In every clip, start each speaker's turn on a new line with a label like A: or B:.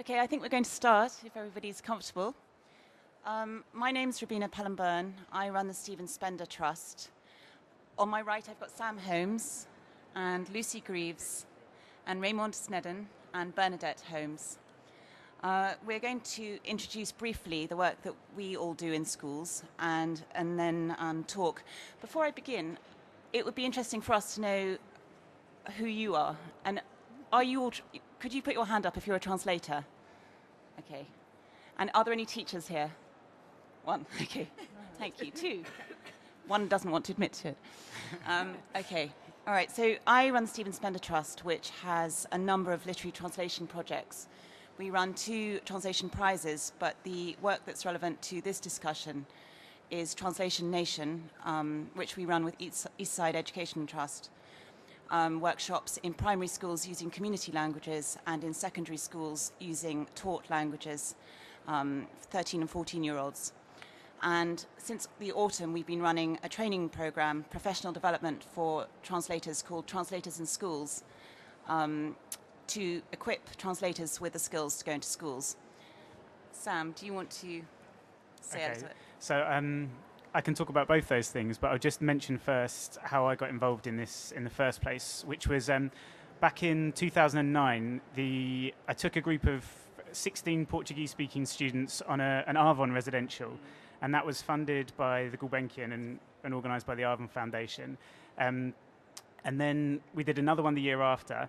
A: Okay, I think we're going to start, if everybody's comfortable. My name's Rabina Pelham-Byrne. I run the Stephen Spender Trust. On my right, I've got Sam Holmes, and Lucy Greaves, and Raymond Snedden, and Bernadette Holmes. We're going to introduce briefly the work that we all do in schools, and then talk. Before I begin, it would be interesting for us to know who you are, and are you all... Could you put your hand up if you're a translator? Okay. And are there any teachers here? One. Okay. Thank you. Two. One doesn't want to admit to it. Okay. All right. So I run the Stephen Spender Trust, which has a number of literary translation projects. We run 2 translation prizes, but the work that's relevant to this discussion is Translation Nation, which we run with Eastside Education Trust. Workshops in primary schools using community languages and in secondary schools using taught languages, 13 and 14-year-olds. And since the autumn, we've been running a training program, professional development for translators called Translators in Schools, to equip translators with the skills to go into schools. Sam, do you want to say a little bit?
B: So I can talk about both those things, but I'll just mention first how I got involved in this in the first place, which was back in 2009. I took a group of 16 Portuguese-speaking students on an Arvon residential, and that was funded by the Gulbenkian and organised by the Arvon Foundation. And then we did another one the year after,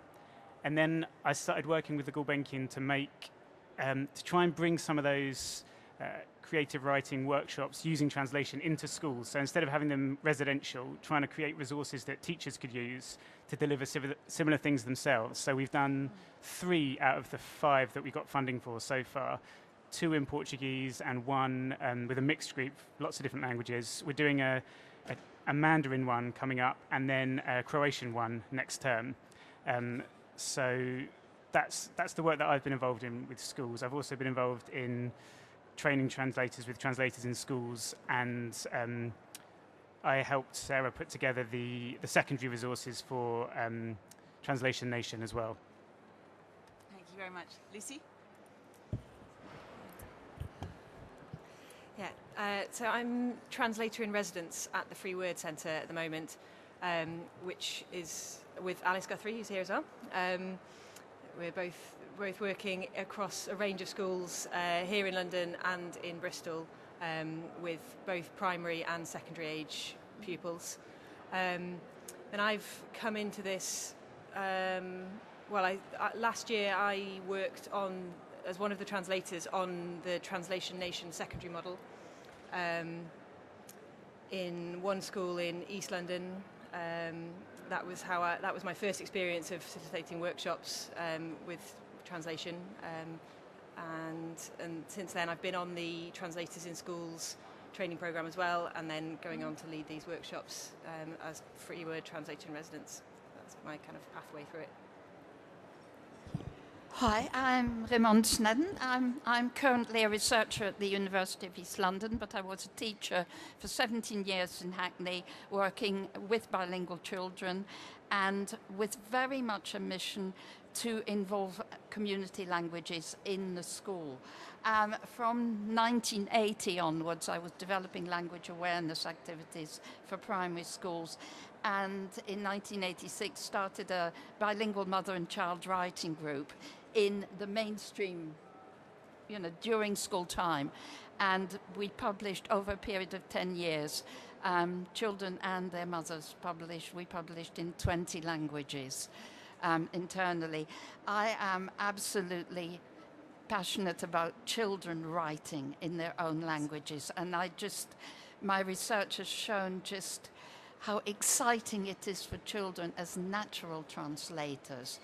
B: and then I started working with the Gulbenkian to try and bring some of those creative writing workshops using translation into schools. So instead of having them residential, trying to create resources that teachers could use to deliver similar things themselves. So we've done 3 out of the 5 that we got funding for so far, 2 in Portuguese and 1 with a mixed group, lots of different languages. We're doing a Mandarin one coming up and then a Croatian one next term. So that's the work that I've been involved in with schools. I've also been involved in training translators with translators in schools, and I helped Sarah put together the secondary resources for Translation Nation as well.
A: Thank you very much. Lucy?
C: Yeah, so I'm translator in residence at the Free Word Centre at the moment, which is with Alice Guthrie, who's here as well. We're both working across a range of schools here in London and in Bristol with both primary and secondary age pupils. And I've come into this, last year I worked as one of the translators on the Translation Nation secondary model in one school in East London. That was my first experience of facilitating workshops with translation, and since then I've been on the Translators in Schools training program as well, and then going on to lead these workshops as Free Word translator in residence. That's my kind of pathway through it.
D: Hi, I'm Raymond Snedden. I'm currently a researcher at the University of East London, but I was a teacher for 17 years in Hackney, working with bilingual children and with very much a mission to involve community languages in the school. From 1980 onwards, I was developing language awareness activities for primary schools, and in 1986 started a bilingual mother and child writing group in the mainstream, during school time. And we published over a period of 10 years. Children and their mothers we published in 20 languages internally. I am absolutely passionate about children writing in their own languages. And my research has shown just how exciting it is for children as natural translators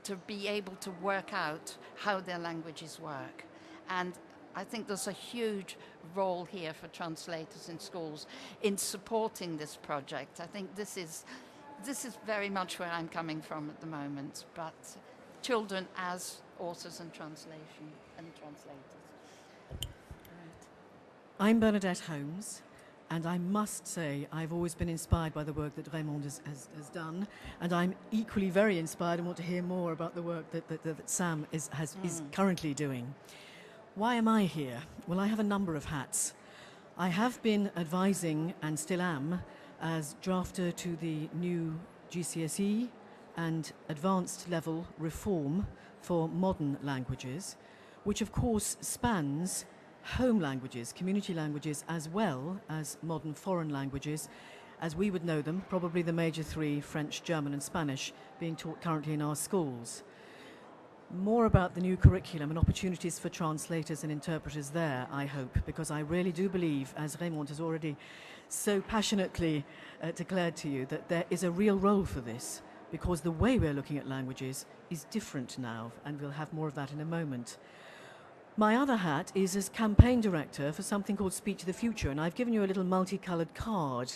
D: to be able to work out how their languages work. And I think there's a huge role here for translators in schools in supporting this project. I think this is very much where I'm coming from at the moment, but children as authors and translators.
E: I'm Bernadette Holmes. And I must say, I've always been inspired by the work that Raymond has done, and I'm equally very inspired and want to hear more about the work that Sam is currently doing. Why am I here? Well, I have a number of hats. I have been advising, and still am, as drafter to the new GCSE and advanced level reform for modern languages, which of course spans home languages, community languages, as well as modern foreign languages, as we would know them, probably the major three, French, German and Spanish, being taught currently in our schools. More about the new curriculum and opportunities for translators and interpreters there, I hope, because I really do believe, as Raymond has already so passionately declared to you, that there is a real role for this, because the way we're looking at languages is different now, and we'll have more of that in a moment. My other hat is as campaign director for something called Speech of the Future, and I've given you a little multicolored card,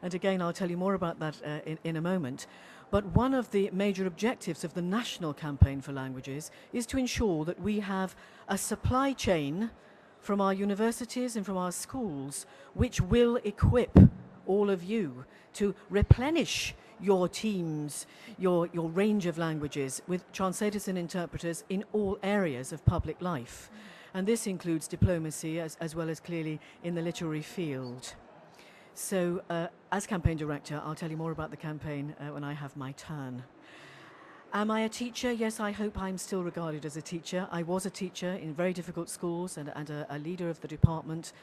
E: and again I'll tell you more about that in a moment. But one of the major objectives of the National Campaign for Languages is to ensure that we have a supply chain from our universities and from our schools which will equip all of you to replenish your teams, your range of languages with translators and interpreters in all areas of public life. And this includes diplomacy as well as clearly in the literary field. So as campaign director, I'll tell you more about the campaign when I have my turn. Am I a teacher? Yes, I hope I'm still regarded as a teacher. I was a teacher in very difficult schools and a leader of the department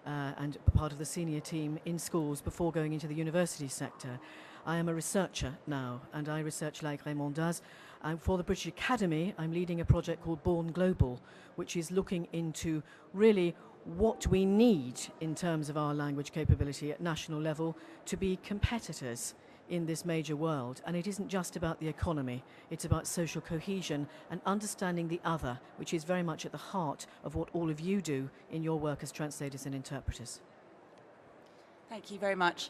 E: and part of the senior team in schools before going into the university sector. I am a researcher now, and I research like Raymond does. For the British Academy, I'm leading a project called Born Global, which is looking into really what we need in terms of our language capability at national level to be competitors in this major world. And it isn't just about the economy, it's about social cohesion and understanding the other, which is very much at the heart of what all of you do in your work as translators and interpreters.
A: Thank you very much.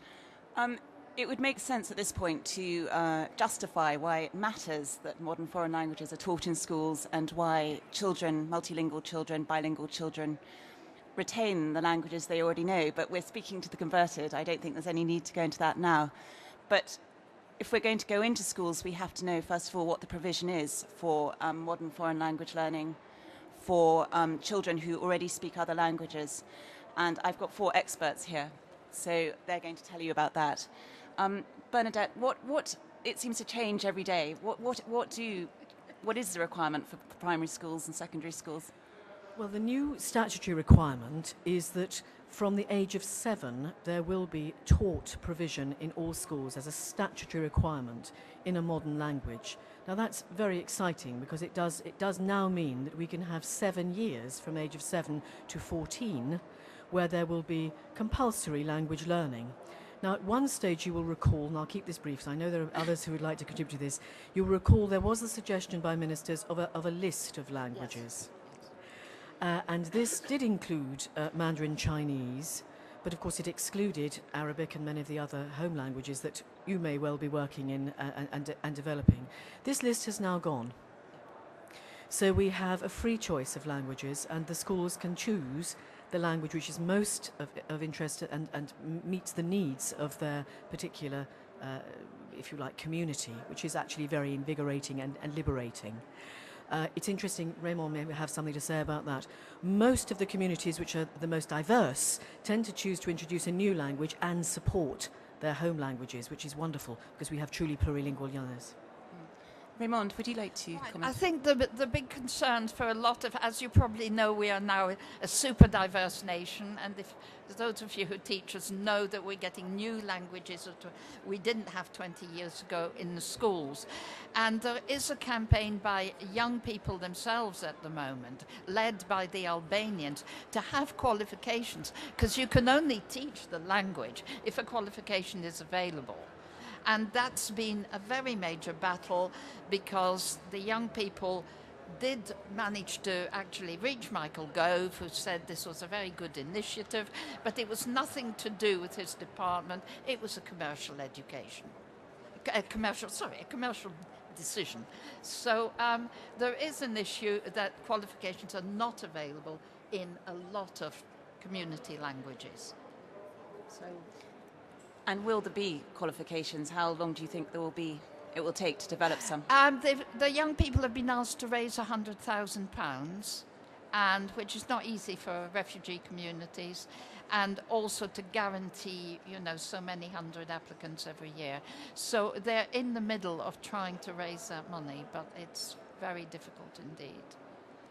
A: It would make sense at this point to justify why it matters that modern foreign languages are taught in schools and why children, multilingual children, bilingual children, retain the languages they already know. But we're speaking to the converted. I don't think there's any need to go into that now. But if we're going to go into schools, we have to know, first of all, what the provision is for modern foreign language learning for children who already speak other languages. And I've got 4 experts here, so they're going to tell you about that. Bernadette, what it seems to change every day. What is the requirement for primary schools and secondary schools?
E: Well, the new statutory requirement is that from the age of 7, there will be taught provision in all schools as a statutory requirement in a modern language. Now that's very exciting because it does now mean that we can have 7 years from age of 7 to 14 where there will be compulsory language learning. Now, at one stage you will recall, and I'll keep this brief, so I know there are others who would like to contribute to this, you'll recall there was a suggestion by ministers of a list of languages. Yes. And this did include Mandarin Chinese, but of course it excluded Arabic and many of the other home languages that you may well be working in and developing. This list has now gone. So we have a free choice of languages, and the schools can choose the language which is most of interest and meets the needs of their particular, if you like, community, which is actually very invigorating and liberating. It's interesting, Raymond may have something to say about that. Most of the communities which are the most diverse tend to choose to introduce a new language and support their home languages, which is wonderful because we have truly plurilingual learners.
A: Raymond, would you like to comment?
D: I think the big concern for a lot of, as you probably know, we are now a super diverse nation, and if those of you who teach us know that we're getting new languages that we didn't have 20 years ago in the schools. And there is a campaign by young people themselves at the moment, led by the Albanians, to have qualifications, because you can only teach the language if a qualification is available. And that's been a very major battle because the young people did manage to actually reach Michael Gove, who said this was a very good initiative, but it was nothing to do with his department. It was a commercial education, a commercial decision. So there is an issue that qualifications are not available in a lot of community languages.
C: So,
A: And will there be qualifications? How long do you think it will take to develop some?
D: The young people have been asked to raise £100,000, and which is not easy for refugee communities, and also to guarantee, so many hundred applicants every year. So they're in the middle of trying to raise that money, but it's very difficult indeed.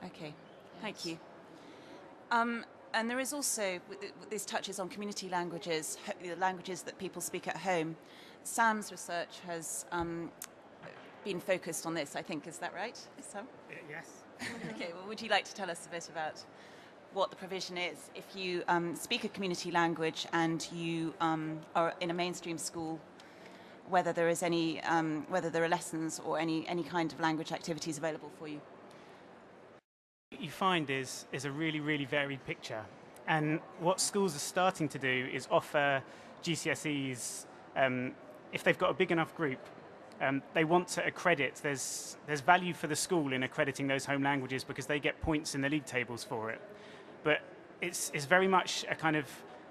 A: Okay,
D: Yes.
A: thank you. And there is also, this touches on community languages, the languages that people speak at home. Sam's research has been focused on this, I think. Is that right, Sam?
B: Yes.
A: Okay, well, would you like to tell us a bit about what the provision is if you speak a community language and you are in a mainstream school, whether there is whether there are lessons or any kind of language activities available for you?
B: What you find is a really, really varied picture. And what schools are starting to do is offer GCSEs, if they've got a big enough group, they want to accredit. There's value for the school in accrediting those home languages because they get points in the league tables for it. But it's very much a kind of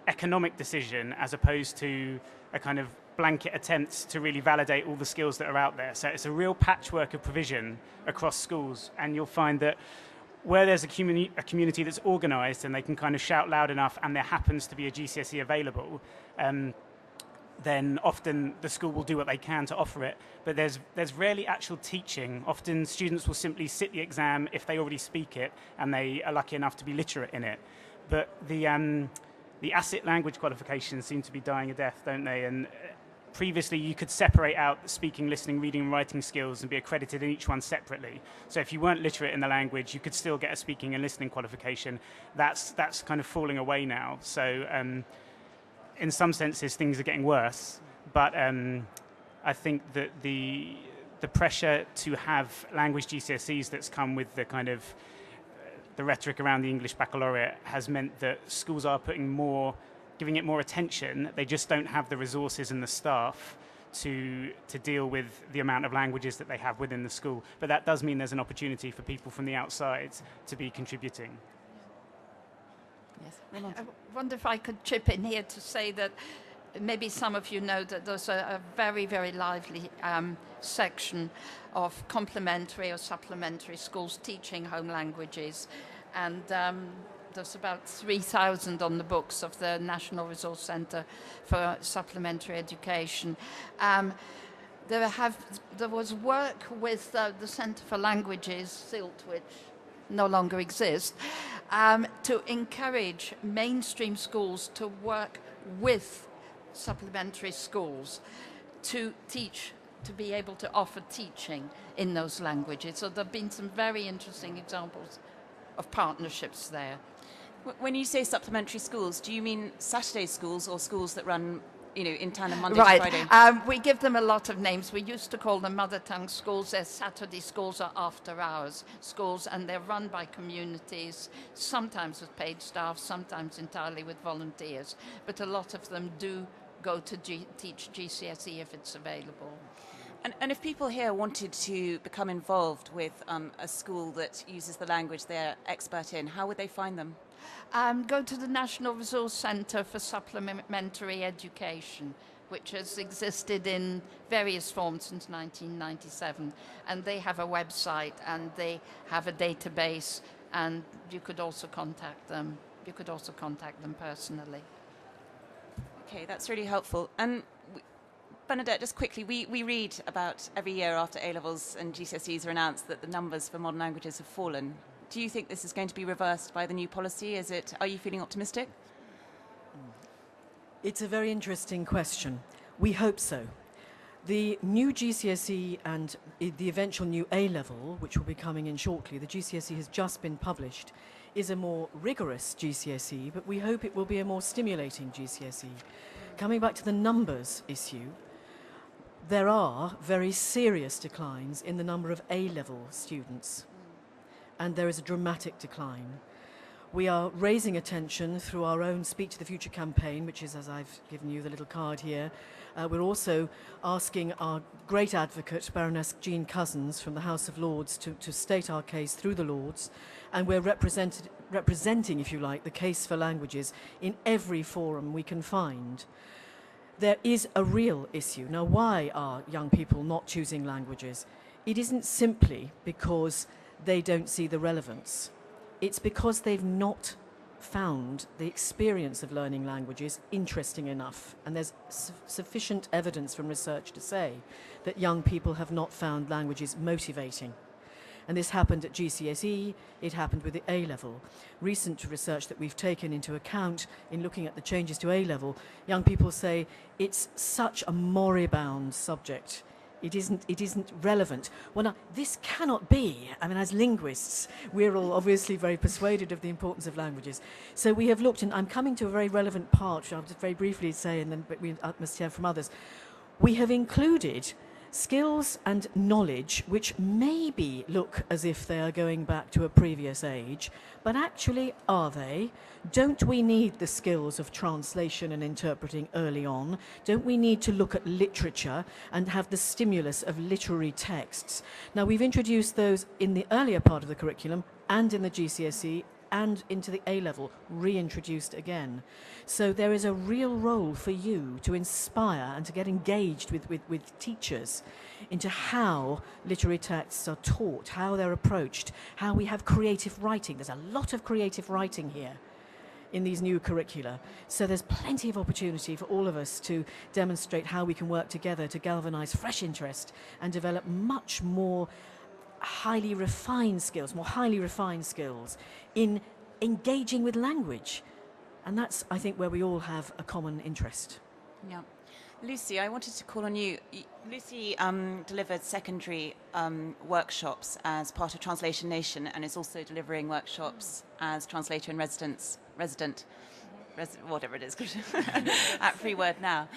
B: economic decision as opposed to a kind of blanket attempt to really validate all the skills that are out there. So it's a real patchwork of provision across schools, and you'll find that where there's a community that's organised and they can kind of shout loud enough and there happens to be a GCSE available, then often the school will do what they can to offer it. But there's rarely actual teaching. Often students will simply sit the exam if they already speak it and they are lucky enough to be literate in it. But the ASIT language qualifications seem to be dying a death, don't they? And previously you could separate out the speaking, listening, reading and writing skills and be accredited in each one separately. So if you weren't literate in the language, you could still get a speaking and listening qualification. That's kind of falling away now. So in some senses, things are getting worse. But I think that the pressure to have language GCSEs that's come with the kind of the rhetoric around the English baccalaureate has meant that schools are giving it more attention. They just don't have the resources and the staff to deal with the amount of languages that they have within the school. But that does mean there's an opportunity for people from the outside to be contributing.
A: Yes.
D: I wonder if I could chip in here to say that maybe some of you know that there's a very, very lively section of complementary or supplementary schools teaching home languages. And there's about 3,000 on the books of the National Resource Centre for Supplementary Education. There was work with the Centre for Languages, SILT, which no longer exists, to encourage mainstream schools to work with supplementary schools to teach, to be able to offer teaching in those languages. So there have been some very interesting examples of partnerships there.
A: When you say supplementary schools, do you mean Saturday schools or schools that run, in tandem Monday to Friday?
D: Right. We give them a lot of names. We used to call them mother tongue schools. Their Saturday schools are after hours schools, and they're run by communities, sometimes with paid staff, sometimes entirely with volunteers. But a lot of them do go to teach GCSE if it's available.
A: And if people here wanted to become involved with a school that uses the language they're expert in, how would they find them?
D: Go to the National Resource Centre for Supplementary Education, which has existed in various forms since 1997. And they have a website and they have a database, and you could also contact them. You could also contact them personally.
A: Okay, that's really helpful. And Bernadette, just quickly, we read about every year after A-levels and GCSEs are announced that the numbers for modern languages have fallen. Do you think this is going to be reversed by the new policy? Are you feeling optimistic?
E: It's a very interesting question. We hope so. The new GCSE and the eventual new A-level, which will be coming in shortly, the GCSE has just been published, is a more rigorous GCSE, but we hope it will be a more stimulating GCSE. Coming back to the numbers issue, there are very serious declines in the number of A-level students, and there is a dramatic decline. We are raising attention through our own Speak to the Future campaign, which is, as I've given you the little card here. We're also asking our great advocate, Baroness Jean Cousins from the House of Lords, to state our case through the Lords. And we're representing, if you like, the case for languages in every forum we can find. There is a real issue. Now, why are young people not choosing languages? It isn't simply because they don't see the relevance. It's because they've not found the experience of learning languages interesting enough. And there's sufficient evidence from research to say that young people have not found languages motivating. And this happened at GCSE, it happened with the A-level. Recent research that we've taken into account in looking at the changes to A-level, young people say it's such a moribund subject. It isn't relevant. Well, now, this cannot be. I mean, as linguists, we're all obviously very persuaded of the importance of languages. So we have looked, and I'm coming to a very relevant part, which I'll just very briefly say, and then but we must hear from others. We have included skills and knowledge which maybe look as if they are going back to a previous age, but actually are they? Don't we need the skills of translation and interpreting early on? Don't we need to look at literature and have the stimulus of literary texts? Now, we've introduced those in the earlier part of the curriculum and in the GCSE and into the A-level, reintroduced again. So there is a real role for you to inspire and to get engaged with teachers into how literary texts are taught, how they're approached, how we have creative writing. There's a lot of creative writing here in these new curricula. So there's plenty of opportunity for all of us to demonstrate how we can work together to galvanize fresh interest and develop much more highly refined skills in engaging with language. And that's, I think, where we all have a common interest.
A: Yeah. Lucy, I wanted to call on you. Lucy delivered secondary workshops as part of Translation Nation and is also delivering workshops as translator in resident, whatever it is, at Free Word Now.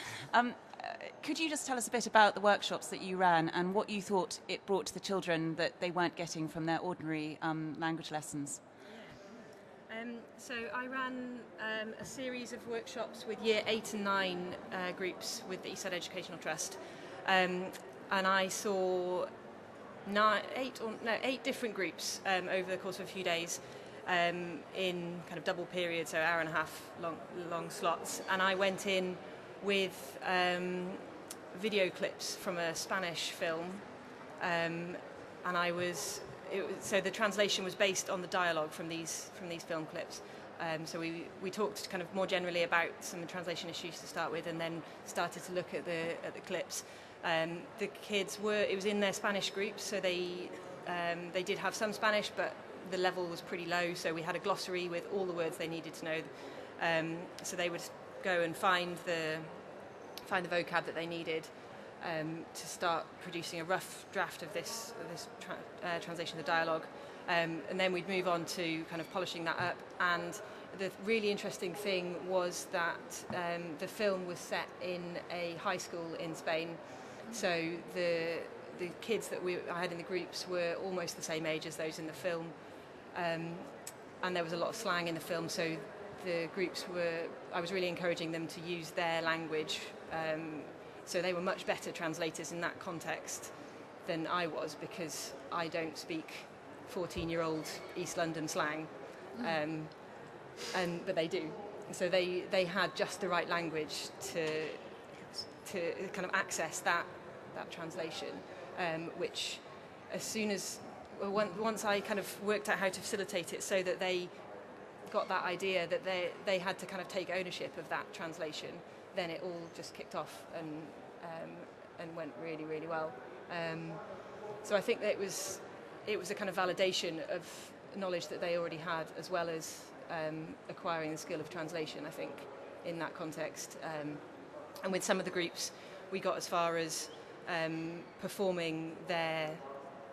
A: Could you just tell us a bit about the workshops that you ran and what you thought it brought to the children that they weren't getting from their ordinary language lessons?
C: So I ran a series of workshops with Year 8 and 9 groups with the Eastside Educational Trust, and I saw 8 different groups over the course of a few days in kind of double periods, so hour and a half long slots, and I went in with video clips from a Spanish film, and so the translation was based on the dialogue from these film clips. So we talked kind of more generally about some translation issues to start with, and then started to look at the clips. The kids it was in their Spanish groups, so they did have some Spanish, but the level was pretty low. So we had a glossary with all the words they needed to know. So they would go and find the vocab that they needed to start producing a rough draft of this translation of the dialogue, and then we'd move on to kind of polishing that up. And the really interesting thing was that the film was set in a high school in Spain, so the kids that I had in the groups were almost the same age as those in the film, and there was a lot of slang in the film, so the groups I was really encouraging them to use their language, so they were much better translators in that context than I was, because I don't speak 14-year-old East London slang, but they do. So they had just the right language to kind of access that translation, which once I kind of worked out how to facilitate it so that they got that idea that they had to kind of take ownership of that translation, then it all just kicked off and went really, really well. So I think that it was a kind of validation of knowledge that they already had, as well as acquiring the skill of translation, I think, in that context. And with some of the groups, we got as far as performing their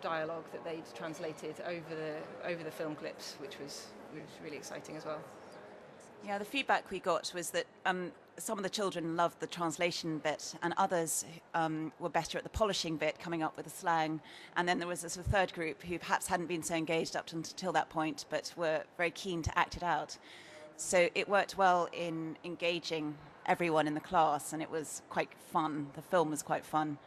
C: dialogue that they'd translated over the film clips, which was really exciting as well.
A: Yeah, the feedback we got was that some of the children loved the translation bit, and others were better at the polishing bit, coming up with the slang. And then there was this third group who perhaps hadn't been so engaged up until that point, but were very keen to act it out. So it worked well in engaging everyone in the class, and it was quite fun. The film was quite fun.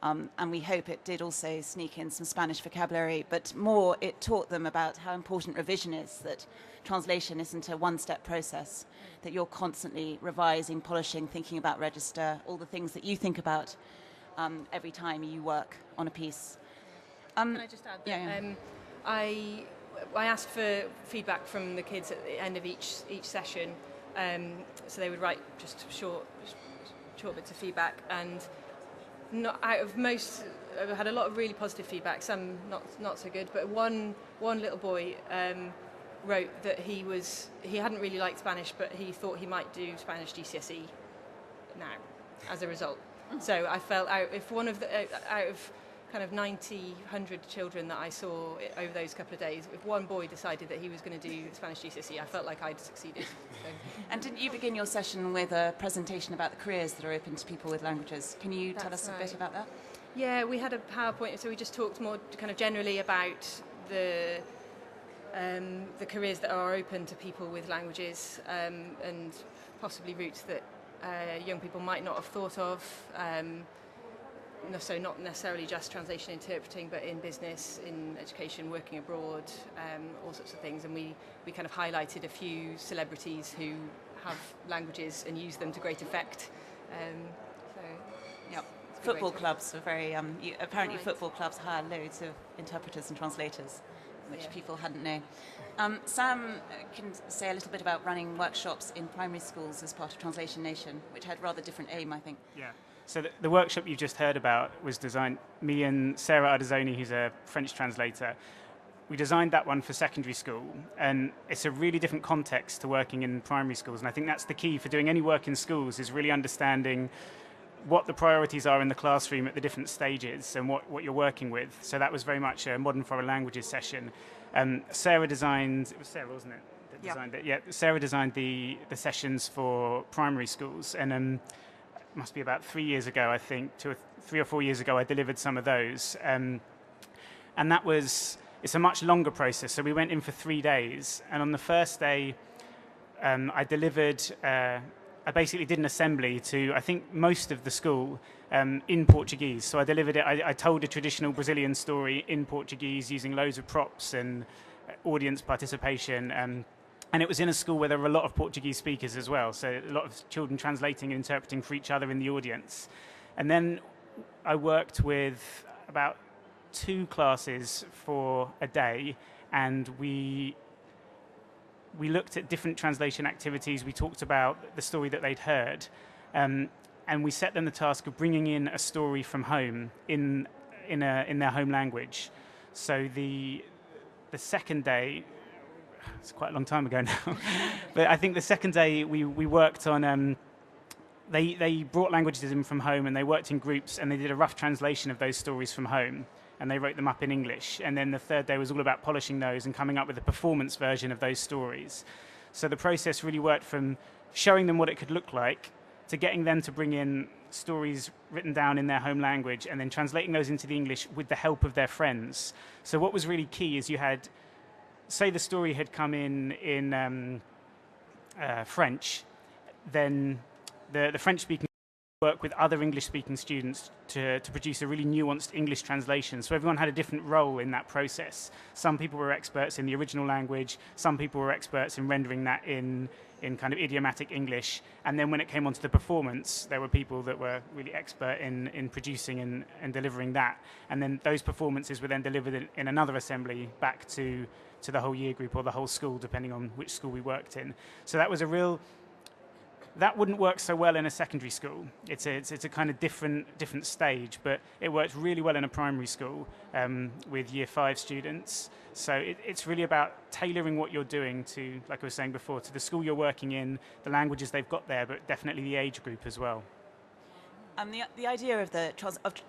A: And we hope it did also sneak in some Spanish vocabulary, but more it taught them about how important revision is, that translation isn't a one-step process, that you're constantly revising, polishing, thinking about register, all the things that you think about every time you work on a piece.
C: Can I just add that?
A: Yeah.
C: I asked for feedback from the kids at the end of each session, so they would write just short bits of feedback, and not out of most, I've had a lot of really positive feedback, some not so good, but one little boy wrote that he hadn't really liked Spanish, but he thought he might do Spanish GCSE now as a result. So I felt if one of out of kind of 90, 100 children that I saw over those couple of days, if one boy decided that he was going to do Spanish GCSE, I felt like I'd succeeded. So.
A: And didn't you begin your session with a presentation about the careers that are open to people with languages? Can you tell us a bit about that?
C: Yeah, we had a PowerPoint, so we just talked more kind of generally about the careers that are open to people with languages, and possibly routes that young people might not have thought of. So not necessarily just translation interpreting, but in business, in education, working abroad, all sorts of things. And we kind of highlighted a few celebrities who have languages and use them to great effect.
A: Yep. Football clubs are very, apparently
C: Right.
A: football clubs hire loads of interpreters and translators, which people hadn't known. Sam can say a little bit about running workshops in primary schools as part of Translation Nation, which had rather different aim, I think.
B: Yeah. So the workshop you just heard about was designed, me and Sarah Ardezzoni, who's a French translator, we designed that one for secondary school, and it's a really different context to working in primary schools, and I think that's the key for doing any work in schools, is really understanding what the priorities are in the classroom at the different stages and what you're working with. So that was very much a modern foreign languages session. Sarah designed, it was Sarah, wasn't it, that designed it? Yeah, Sarah designed the sessions for primary schools, and must be about 3 years ago, I think, 3 or 4 years ago, I delivered some of those. And it's a much longer process. So we went in for 3 days. And on the first day, I delivered, I basically did an assembly to, I think, most of the school in Portuguese. So I delivered it, I told a traditional Brazilian story in Portuguese using loads of props and audience participation. And it was in a school where there were a lot of Portuguese speakers as well, so a lot of children translating and interpreting for each other in the audience. And then I worked with about 2 classes for a day, and we looked at different translation activities. We talked about the story that they'd heard, and we set them the task of bringing in a story from home in their home language. So the second day, it's quite a long time ago now, but I think the second day we worked on, they brought languages in from home, and they worked in groups, and they did a rough translation of those stories from home, and they wrote them up in English. And then the third day was all about polishing those and coming up with a performance version of those stories. So the process really worked from showing them what it could look like to getting them to bring in stories written down in their home language and then translating those into the English with the help of their friends. So what was really key is you had, say the story had come in French, then the French-speaking work with other English-speaking students to produce a really nuanced English translation. So everyone had a different role in that process. Some people were experts in the original language, some people were experts in rendering that in kind of idiomatic English, and then when it came onto the performance, there were people that were really expert in producing and delivering that. And then those performances were then delivered in another assembly back to the whole year group or the whole school, depending on which school we worked in. So that was that wouldn't work so well in a secondary school. It's a kind of different stage, but it worked really well in a primary school with year 5 students. So it's really about tailoring what you're doing to, like I was saying before, to the school you're working in, the languages they've got there, but definitely the age group as well.
A: The idea of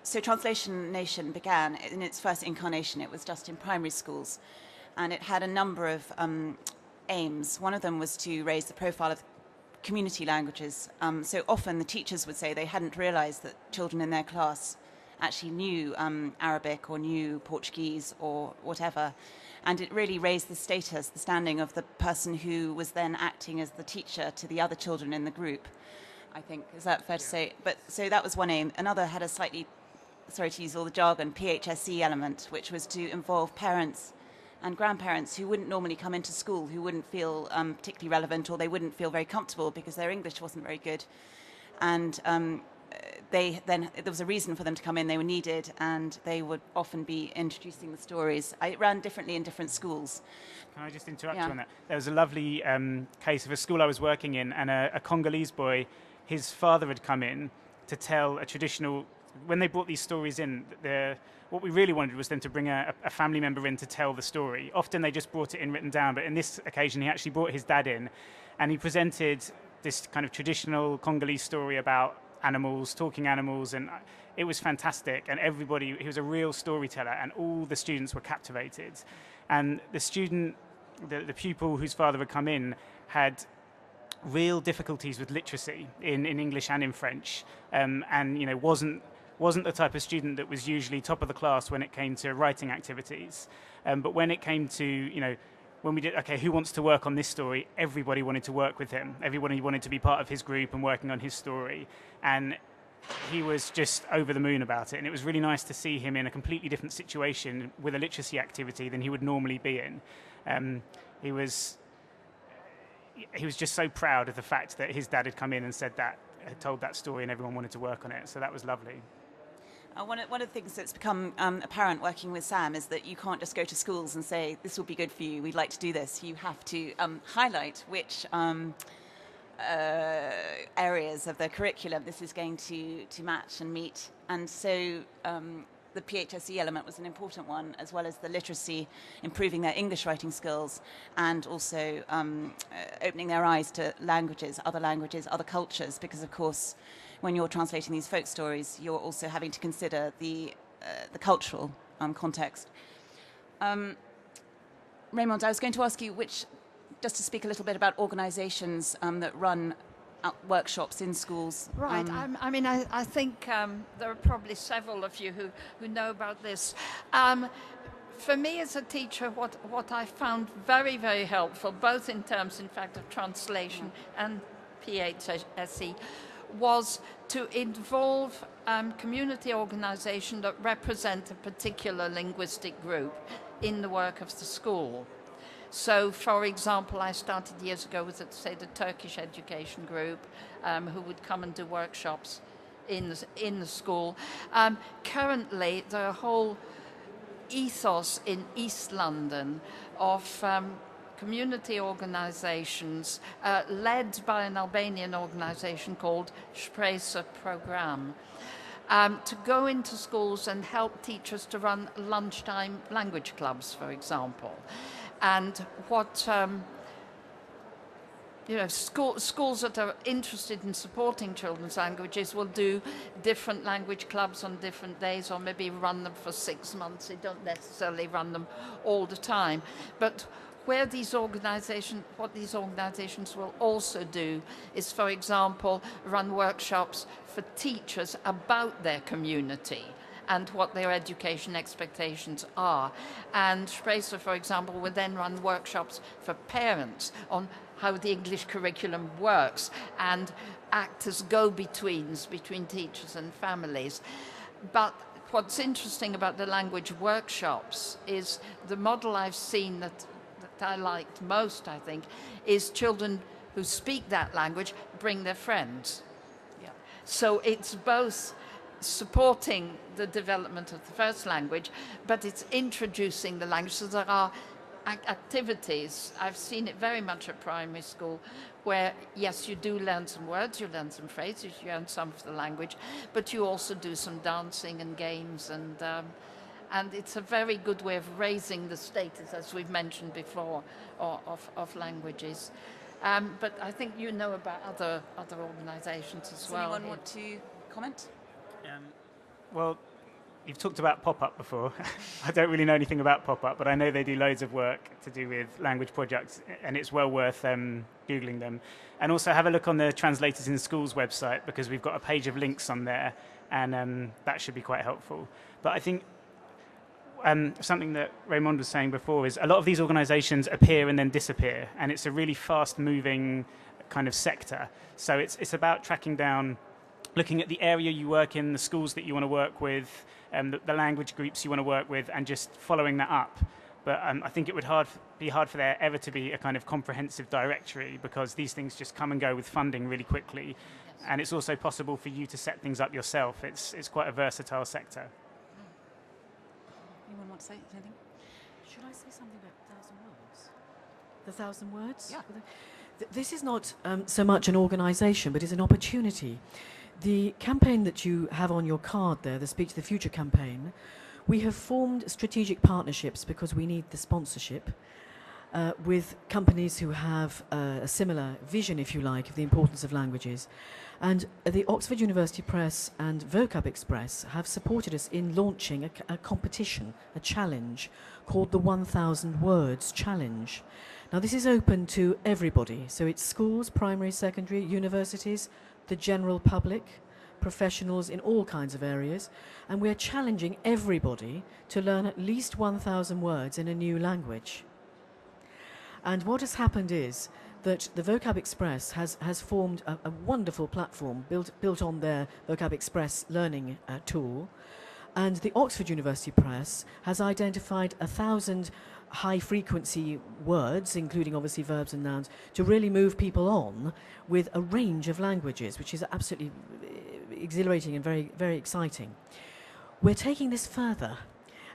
A: so Translation Nation began in its first incarnation. It was just in primary schools, and it had a number of aims. One of them was to raise the profile of community languages. So often the teachers would say they hadn't realized that children in their class actually knew Arabic or knew Portuguese or whatever. And it really raised the status, the standing of the person who was then acting as the teacher to the other children in the group, I think. Is that fair to say? But so that was one aim. Another had a slightly, sorry to use all the jargon, PHSE element, which was to involve parents and grandparents who wouldn't normally come into school, who wouldn't feel particularly relevant, or they wouldn't feel very comfortable because their English wasn't very good. And there was a reason for them to come in. They were needed, and they would often be introducing the stories. It ran differently in different schools.
B: Can I just interrupt you on that? There was a lovely case of a school I was working in, and a Congolese boy, his father had come in to tell a traditional. When they brought these stories in, what we really wanted was them to bring a family member in to tell the story. Often they just brought it in written down, but in this occasion he actually brought his dad in, and he presented this kind of traditional Congolese story about animals, talking animals, and it was fantastic. And everybody, he was a real storyteller, and all the students were captivated. And the student, the pupil whose father had come in, had real difficulties with literacy in English and in French, and wasn't the type of student that was usually top of the class when it came to writing activities. But when it came to, when we did, okay, who wants to work on this story? Everybody wanted to work with him. Everybody wanted to be part of his group and working on his story. And he was just over the moon about it. And it was really nice to see him in a completely different situation with a literacy activity than he would normally be in. He was just so proud of the fact that his dad had come in and had told that story, and everyone wanted to work on it. So that was lovely.
A: One of the things that's become apparent working with Sam is that you can't just go to schools and say, this will be good for you, we'd like to do this. You have to highlight which areas of the curriculum this is going to match and meet. And so the PHSE element was an important one, as well as the literacy, improving their English writing skills, and also opening their eyes to languages, other cultures, because of course when you're translating these folk stories, you're also having to consider the cultural context. Raymond, I was going to ask you just to speak a little bit about organisations that run workshops in schools.
D: Right. I think there are probably several of you who know about this. For me as a teacher, what I found very, very helpful, both in terms, in fact, of translation and PHSE, was to involve community organisations that represent a particular linguistic group in the work of the school. So, for example, I started years ago with, say, the Turkish education group, who would come and do workshops in the school. Currently, there are a whole ethos in East London of community organisations led by an Albanian organisation called Shpresa Program, to go into schools and help teachers to run lunchtime language clubs, for example. And what schools that are interested in supporting children's languages will do different language clubs on different days, or maybe run them for 6 months. They don't necessarily run them all the time. But what these organizations will also do is, for example, run workshops for teachers about their community and what their education expectations are. And Shpresa, for example, will then run workshops for parents on how the English curriculum works and act as go-betweens between teachers and families. But what's interesting about the language workshops is the model I've seen that I liked most, I think, is children who speak that language bring their friends. Yeah. So it's both supporting the development of the first language, but it's introducing the language. So there are activities, I've seen it very much at primary school, where yes, you do learn some words, you learn some phrases, you learn some of the language, but you also do some dancing and games, and it's a very good way of raising the status, as we've mentioned before, of languages. But I think you know about other organisations as well.
A: Does anyone want to comment?
B: Well, you've talked about pop-up before. I don't really know anything about pop-up, but I know they do loads of work to do with language projects, and it's well worth Googling them. And also have a look on the Translators in Schools website, because we've got a page of links on there, and that should be quite helpful. But I think something that Raymond was saying before is a lot of these organisations appear and then disappear, and it's a really fast-moving kind of sector. So it's about tracking down, looking at the area you work in, the schools that you want to work with, the language groups you want to work with, and just following that up. But I think it would be hard for there ever to be a kind of comprehensive directory, because these things just come and go with funding really quickly. Yes. And it's also possible for you to set things up yourself. It's quite a versatile sector.
A: Anyone want to say anything?
E: Should I say something about 1,000 words? The 1,000 words?
A: Yeah.
E: This is not so much an organisation, but it's an opportunity. The campaign that you have on your card there, the Speak to the Future campaign, we have formed strategic partnerships because we need the sponsorship with companies who have a similar vision, if you like, of the importance of languages. And the Oxford University Press and Vocab Express have supported us in launching a competition, a challenge, called the 1,000 Words Challenge. Now, this is open to everybody. So it's schools, primary, secondary, universities, the general public, professionals in all kinds of areas. And we're challenging everybody to learn at least 1,000 words in a new language. And what has happened is that the Vocab Express has formed a wonderful platform built on their Vocab Express learning tool. And the Oxford University Press has identified 1,000 high-frequency words, including obviously verbs and nouns, to really move people on with a range of languages, which is absolutely exhilarating and very, very exciting. We're taking this further,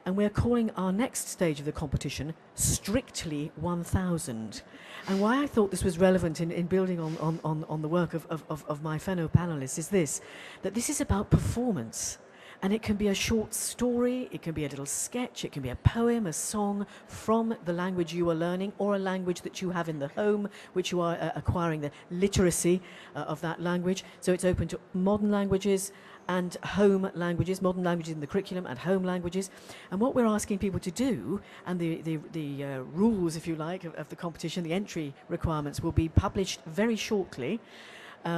E: and we're calling our next stage of the competition Strictly 1,000. And why I thought this was relevant in building on the work of my fellow panelists is that this is about performance. And it can be a short story, it can be a little sketch, it can be a poem, a song from the language you are learning, or a language that you have in the home, which you are acquiring the literacy of that language. So it's open to modern languages and home languages, modern languages in the curriculum and home languages. And what we're asking people to do, and the rules, if you like, of the competition, the entry requirements will be published very shortly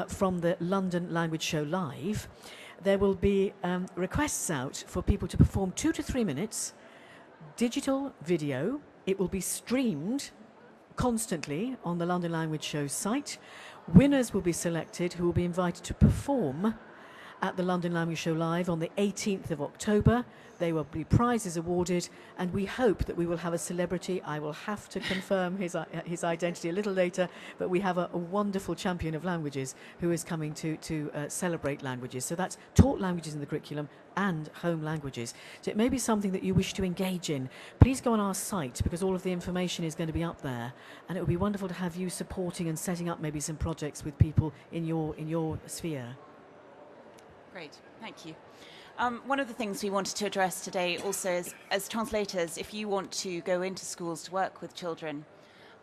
E: from the London Language Show Live. There will be requests out for people to perform 2 to 3 minutes, digital video. It will be streamed constantly on the London Language Show site. Winners will be selected who will be invited to perform at the London Language Show Live on the 18th of October. There will be prizes awarded, and we hope that we will have a celebrity. I will have to confirm his identity a little later, but we have a wonderful champion of languages who is coming to celebrate languages. So that's taught languages in the curriculum and home languages. So it may be something that you wish to engage in. Please go on our site, because all of the information is going to be up there, and it would be wonderful to have you supporting and setting up maybe some projects with people in your sphere.
A: Great, thank you. One of the things we wanted to address today also is, as translators, if you want to go into schools to work with children,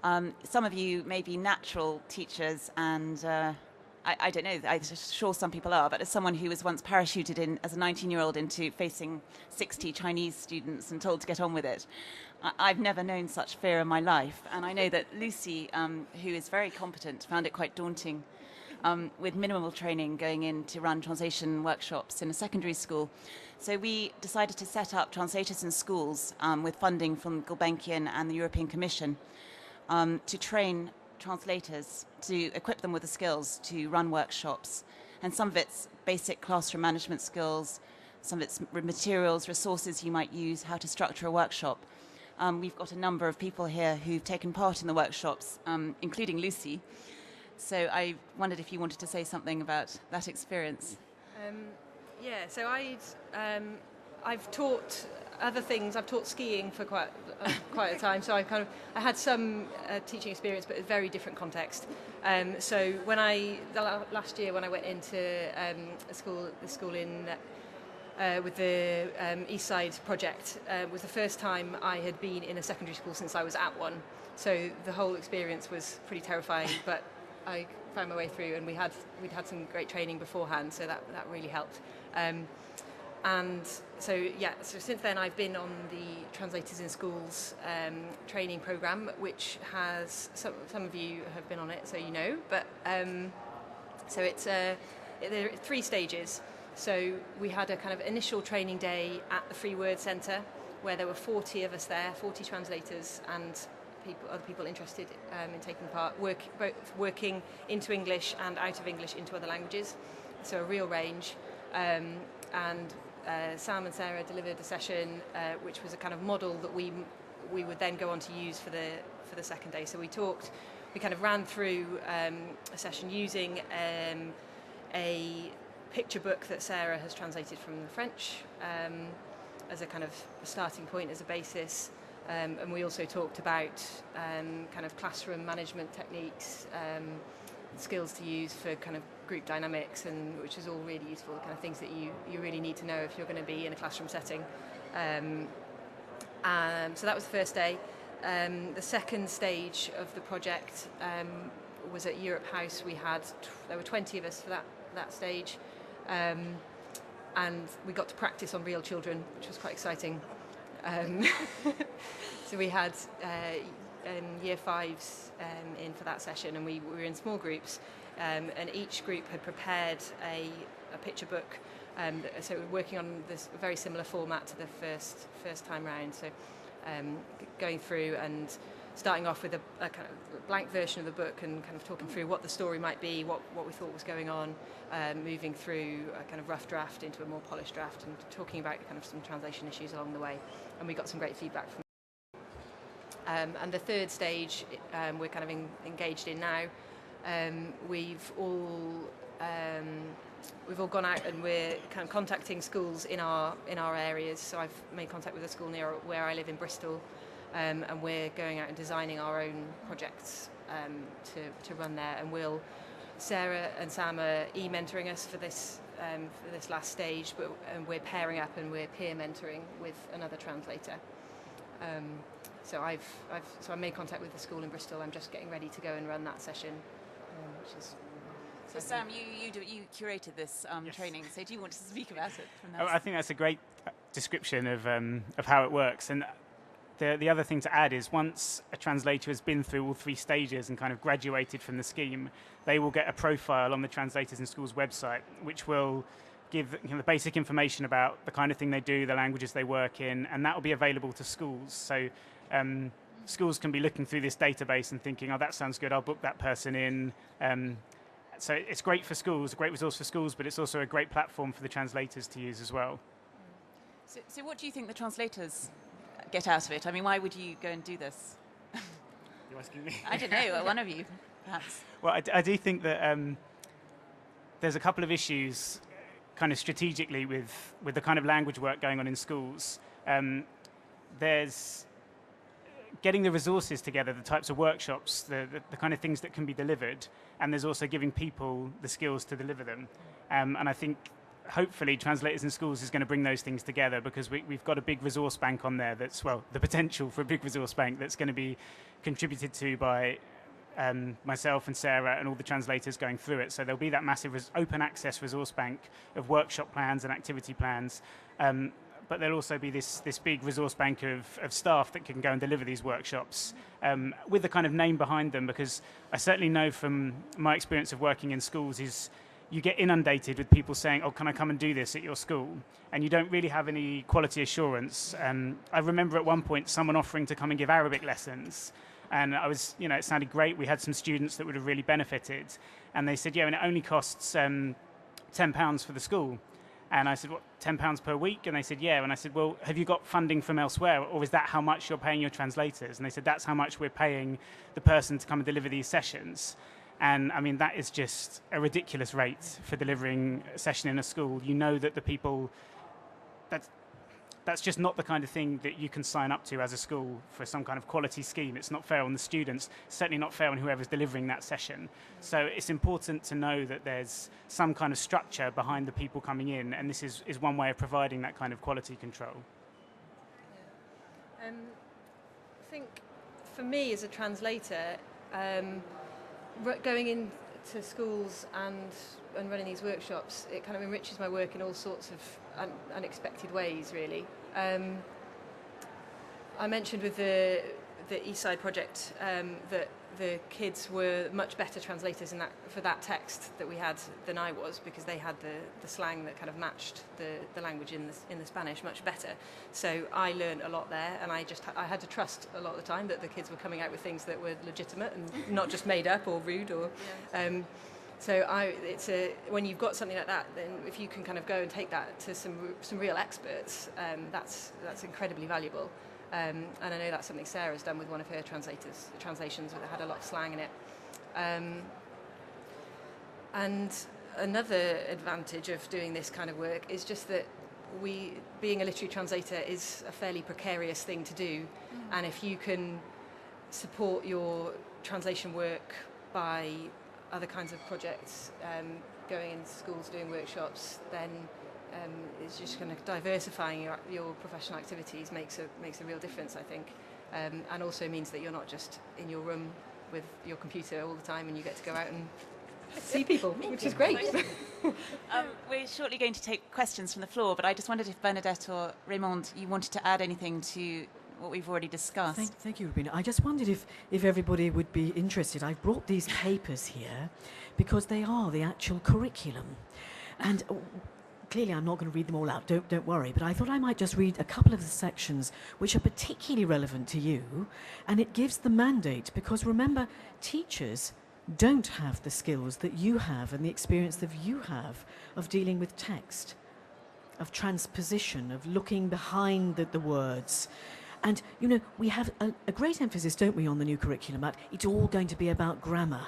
A: some of you may be natural teachers, and I don't know, I'm sure some people are, but as someone who was once parachuted in as a 19-year-old into facing 60 Chinese students and told to get on with it, I've never known such fear in my life. And I know that Lucy, who is very competent, found it quite daunting with minimal training going in to run translation workshops in a secondary school. So we decided to set up Translators in Schools with funding from Gulbenkian and the European Commission to train translators, to equip them with the skills to run workshops. And some of it's basic classroom management skills, some of it's materials, resources you might use, how to structure a workshop. We've got a number of people here who've taken part in the workshops, including Lucy. So I wondered if you wanted to say something about that experience.
C: So I've taught other things. I've taught skiing for quite a time, so I had some teaching experience, but a very different context. So last year when I went into the school in with the East Side project, was the first time I had been in a secondary school since I was at one. So the whole experience was pretty terrifying, but I found my way through, and we'd had some great training beforehand, so that really helped. And so since then I've been on the Translators in Schools training programme, which has, some of you have been on it, so you know, but so there are 3 stages. So we had a kind of initial training day at the Free Word Centre, where there were 40 of us there, 40 translators and other people interested in taking part, both working into English and out of English into other languages. So a real range. And Sam and Sarah delivered a session which was a kind of model that we would then go on to use for the second day. So we kind of ran through a session using a picture book that Sarah has translated from the French as a kind of starting point, as a basis. And we also talked about kind of classroom management techniques, skills to use for kind of group dynamics, and which is all really useful, the kind of things that you really need to know if you're going to be in a classroom setting. So that was the first day. The second stage of the project was at Europe House. There were 20 of us for that stage, and we got to practice on real children, which was quite exciting. So we had year 5s in for that session, and we were in small groups, and each group had prepared a picture book. So we're working on this very similar format to the first time round. So going through and starting off with a kind of blank version of the book and kind of talking through what the story might be, what we thought was going on, moving through a kind of rough draft into a more polished draft, and talking about kind of some translation issues along the way. And we got some great feedback from and the third stage we're kind of engaged in now. We've all gone out and we're kind of contacting schools in our areas. So I've made contact with a school near where I live in Bristol, and we're going out and designing our own projects to run there. And Sarah and Sam are e-mentoring us for this last stage, but we're pairing up and we're peer mentoring with another translator. So I made contact with the school in Bristol. I'm just getting ready to go and run that session, which is.
A: So Sam, you curated this
B: Yes.
A: training. So do you want to speak about it?
B: I think that's a great description of how it works. And the other thing to add is once a translator has been through all 3 stages and kind of graduated from the scheme, they will get a profile on the Translators in Schools website, which will give the basic information about the kind of thing they do, the languages they work in, and that will be available to schools. So schools can be looking through this database and thinking, oh, that sounds good, I'll book that person in. So it's great for schools, a great resource for schools, but it's also a great platform for the translators to use as well.
A: So what do you think the translators get out of it? I mean, why would you go and do this?
B: You're asking me?
A: I don't know, one of you, perhaps.
B: Well, I do think that there's a couple of issues kind of strategically with the kind of language work going on in schools. There's getting the resources together, the types of workshops, the kind of things that can be delivered, and there's also giving people the skills to deliver them. And I think hopefully Translators in Schools is going to bring those things together, because we've got a big resource bank on there that's, well, the potential for a big resource bank that's going to be contributed to by myself and Sarah and all the translators going through it. So there'll be that massive open access resource bank of workshop plans and activity plans. But there'll also be this big resource bank of staff that can go and deliver these workshops with the kind of name behind them, because I certainly know from my experience of working in schools is you get inundated with people saying, oh, can I come and do this at your school? And you don't really have any quality assurance. I remember at one point someone offering to come and give Arabic lessons. And I was, it sounded great. We had some students that would have really benefited. And they said, yeah, and it only costs £10 for the school. And I said, what, £10 per week? And they said, yeah. And I said, well, have you got funding from elsewhere? Or is that how much you're paying your translators? And they said, that's how much we're paying the person to come and deliver these sessions. And I mean, that is just a ridiculous rate for delivering a session in a school. You know that the people, that's just not the kind of thing that you can sign up to as a school for some kind of quality scheme. It's not fair on the students, certainly not fair on whoever's delivering that session. So it's important to know that there's some kind of structure behind the people coming in, and this is one way of providing that kind of quality control.
C: I think for me as a translator, going into schools and and running these workshops, it kind of enriches my work in all sorts of unexpected ways, really. I mentioned with the Eastside project that the kids were much better translators for that text that we had than I was, because they had the slang that kind of matched the language in the Spanish much better. So I learned a lot there, and I had to trust a lot of the time that the kids were coming out with things that were legitimate and not just made up or rude or. Yeah. So when you've got something like that, then if you can kind of go and take that to some real experts, that's incredibly valuable. And I know that's something Sarah's done with one of her translations that had a lot of slang in it. And another advantage of doing this kind of work is just that being a literary translator is a fairly precarious thing to do. And if you can support your translation work by other kinds of projects, going into schools, doing workshops, then it's just kind of diversifying your professional activities makes a real difference, I think, and also means that you're not just in your room with your computer all the time, and you get to go out and see people, which is great.
A: We're shortly going to take questions from the floor, but I just wondered if Bernadette or Raymond, you wanted to add anything to what we've already discussed.
E: Thank you, Rubina. I just wondered if everybody would be interested. I've brought these papers here because they are the actual curriculum, and clearly I'm not going to read them all out, don't worry, but I thought I might just read a couple of the sections which are particularly relevant to you, and it gives the mandate, because remember, teachers don't have the skills that you have and the experience that you have of dealing with text, of transposition, of looking behind the words. And, you know, we have a great emphasis, don't we, on the new curriculum, that it's all going to be about grammar.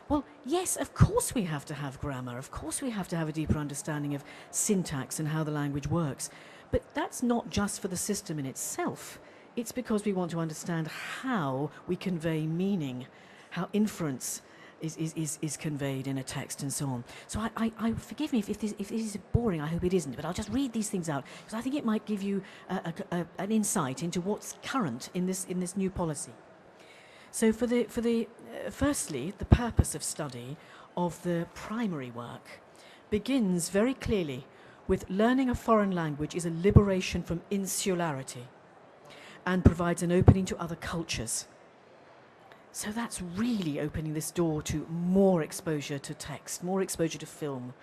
E: Well, yes, of course we have to have grammar. Of course we have to have a deeper understanding of syntax and how the language works. But that's not just for the system in itself. It's because we want to understand how we convey meaning, how inference is conveyed in a text and so on. So I forgive me if this is boring, I hope it isn't, but I'll just read these things out because I think it might give you an insight into what's current in this new policy. So firstly, the purpose of study of the primary work begins very clearly with learning a foreign language is a liberation from insularity and provides an opening to other cultures. So that's really opening this door to more exposure to text, more exposure to film,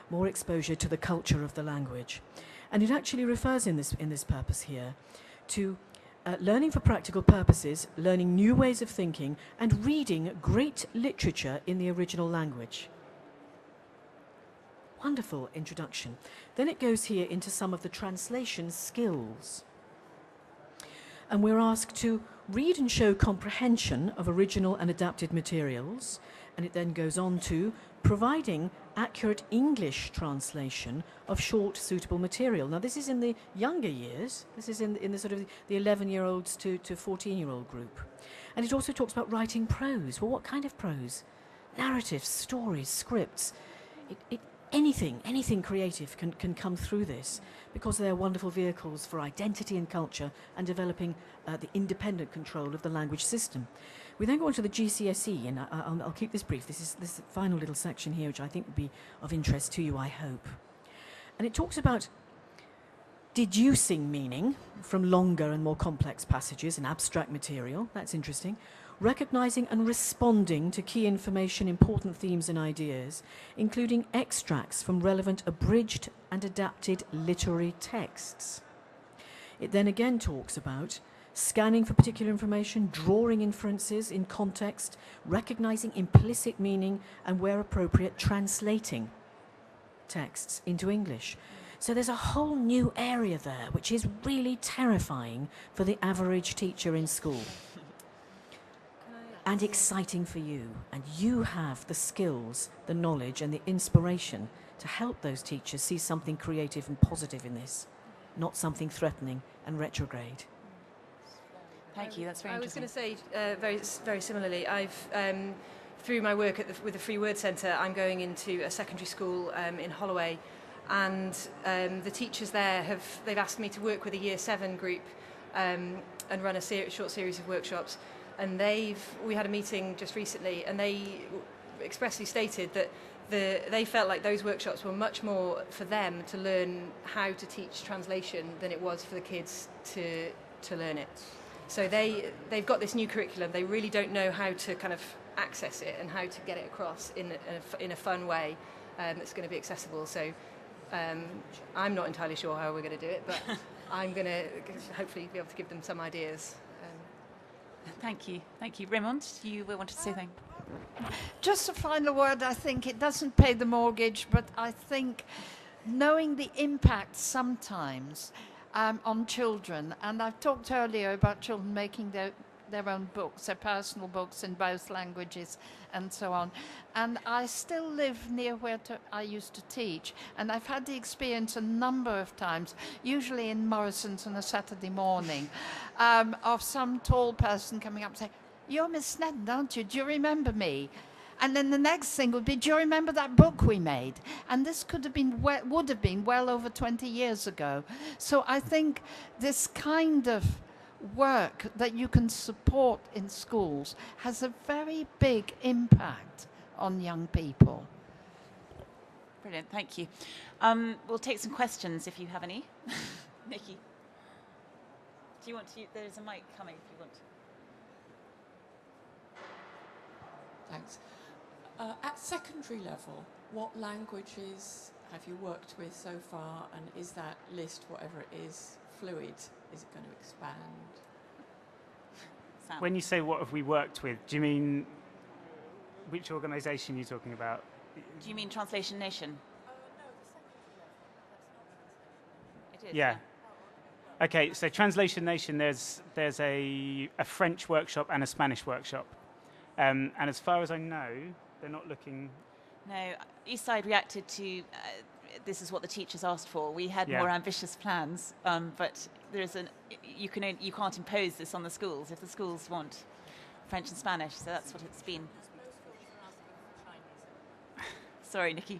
E: more exposure to the culture of the language. And it actually refers in this purpose here to learning for practical purposes, learning new ways of thinking, and reading great literature in the original language. Wonderful introduction. Then it goes here into some of the translation skills. And we're asked to read and show comprehension of original and adapted materials, and it then goes on to providing accurate English translation of short, suitable material. Now, this is in the younger years. This is in the sort of the 11-year-olds to 14-year-old group. And it also talks about writing prose. Well, what kind of prose? Narratives, stories, scripts. Anything creative can come through this, because they are wonderful vehicles for identity and culture and developing the independent control of the language system. We then go on to the GCSE, and I'll keep this brief. This is this final little section here, which I think would be of interest to you, I hope. And it talks about deducing meaning from longer and more complex passages and abstract material. That's interesting. Recognizing and responding to key information, important themes and ideas, including extracts from relevant abridged and adapted literary texts. It then again talks about scanning for particular information, drawing inferences in context, recognizing implicit meaning, and where appropriate, translating texts into English. So there's a whole new area there, which is really terrifying for the average teacher in school. And exciting for you. And you have the skills, the knowledge, and the inspiration to help those teachers see something creative and positive in this, not something threatening and retrograde.
A: Thank you, that's very interesting.
C: I was going to say, very similarly, I've, through my work with the Free Word Centre, I'm going into a secondary school in Holloway, and the teachers there they've asked me to work with a Year 7 group and run a short series of workshops. And we had a meeting just recently, and they expressly stated that they felt like those workshops were much more for them to learn how to teach translation than it was for the kids to learn it. So they've got this new curriculum. They really don't know how to kind of access it and how to get it across in a fun way that's going to be accessible. So I'm not entirely sure how we're going to do it, but I'm going to hopefully be able to give them some ideas.
A: Thank you. Raymond, you wanted to say something?
D: Just a final word. I think it doesn't pay the mortgage, but I think knowing the impact sometimes on children, and I've talked earlier about children making their own books, their personal books in both languages and so on. And I still live near where I used to teach, and I've had the experience a number of times, usually in Morrison's on a Saturday morning, of some tall person coming up and saying, "You're Miss Snedden, aren't you? Do you remember me?" And then the next thing would be, "Do you remember that book we made?" And this would have been well over 20 years ago. So I think this kind of work that you can support in schools has a very big impact on young people.
A: Brilliant, thank you. We'll take some questions if you have any. Nikki, do you want to? There's a mic coming if you want.
F: Thanks. At secondary level, what languages have you worked with so far, and is that list, whatever it is, fluid? Is it going to expand?
A: Sam.
B: When you say what have we worked with, do you mean which organisation you're talking about?
A: Do you mean Translation Nation?
F: No, the secondary level. That's not
A: It is.
B: Yeah. Okay, so Translation Nation, there's a French workshop and a Spanish workshop. And as far as I know, they're not looking...
A: No, Eastside reacted to, this is what the teachers asked for. We had more ambitious plans, but you can't impose this on the schools if the schools want French and Spanish, so that's what it's been. Sorry, Nikki.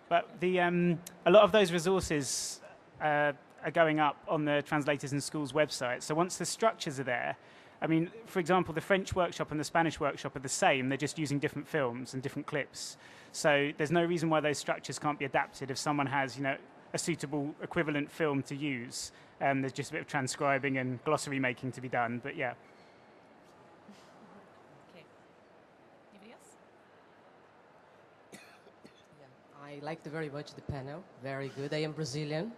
B: But a lot of those resources are going up on the Translators in Schools website. So once the structures are there, I mean, for example, the French workshop and the Spanish workshop are the same. They're just using different films and different clips. So there's no reason why those structures can't be adapted if someone has, a suitable equivalent film to use. There's just a bit of transcribing and glossary making to be done. But yeah.
A: Okay. Anybody else?
G: I liked very much the panel. Very good. I am Brazilian,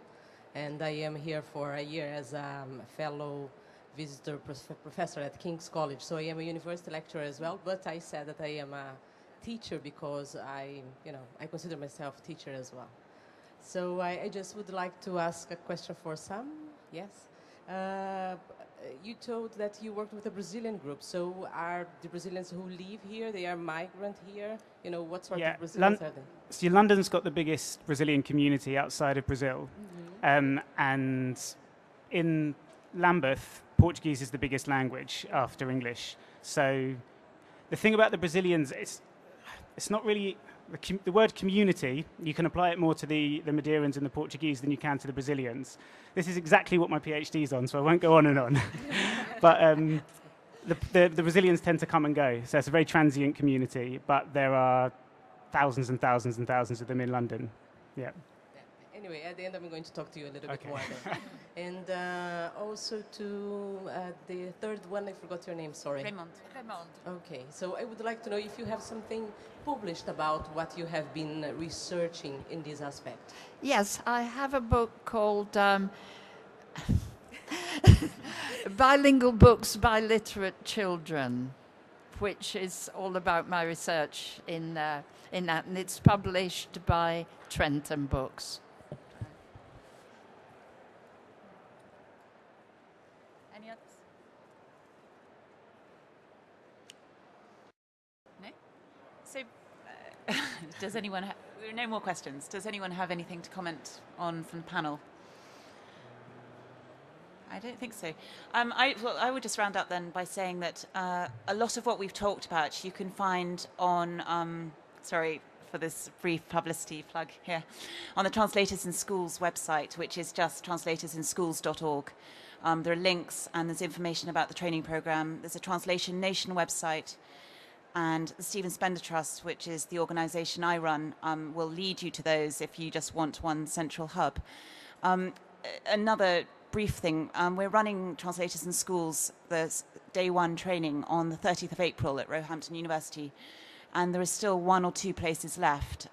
G: and I am here for a year as a fellow visitor professor at King's College. So I am a university lecturer as well, but I said that I am a teacher because I consider myself a teacher as well. So I just would like to ask a question for Sam. Yes. You told that you worked with a Brazilian group. So are the Brazilians who live here, they are migrant here? What sort of Brazilians are they?
B: So London's got the biggest Brazilian community outside of Brazil. Mm-hmm. And in Lambeth, Portuguese is the biggest language after English. So the thing about the Brazilians, it's not really... The word community, you can apply it more to the Madeirans and the Portuguese than you can to the Brazilians. This is exactly what my PhD's on, so I won't go on and on. But the Brazilians tend to come and go. So it's a very transient community, but there are thousands and thousands and thousands of them in London. Yeah.
G: Anyway, at the end, I'm going to talk to you a little bit more then. And also to the third one, I forgot your name, sorry.
A: Raymond.
G: Okay, so I would like to know if you have something published about what you have been researching in this aspect.
D: Yes, I have a book called Bilingual Books by Literate Children, which is all about my research in that, and it's published by Trentham Books.
A: Any others? No? So, does anyone there are no more questions. Does anyone have anything to comment on from the panel? I don't think so. I would just round up then by saying that a lot of what we've talked about you can find on, sorry for this brief publicity plug here, on the Translators in Schools website, which is just translatorsinschools.org. There are links and there's information about the training program. There's a Translation Nation website, And the Stephen Spender Trust, which is the organisation I run, will lead you to those if you just want one central hub. Another brief thing, we're running Translators in Schools, the day one training on the 30th of April at Roehampton University. And there is still 1 or 2 places left.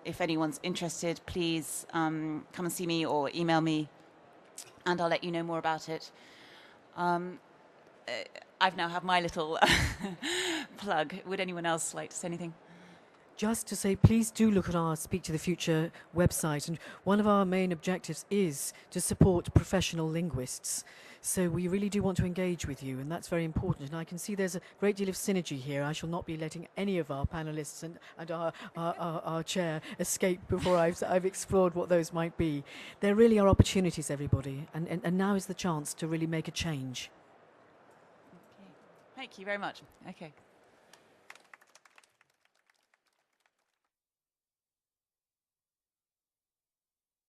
A: If anyone's interested, please come and see me or email me, and I'll let you know more about it. I've now have my little plug. Would anyone else like to say anything?
E: Just to say, please do look at our Speak to the Future website. And one of our main objectives is to support professional linguists. So we really do want to engage with you, and that's very important. And I can see there's a great deal of synergy here. I shall not be letting any of our panelists and our chair escape before I've explored what those might be. There really are opportunities, everybody, and now is the chance to really make a change.
A: Okay. Thank you very much. Okay.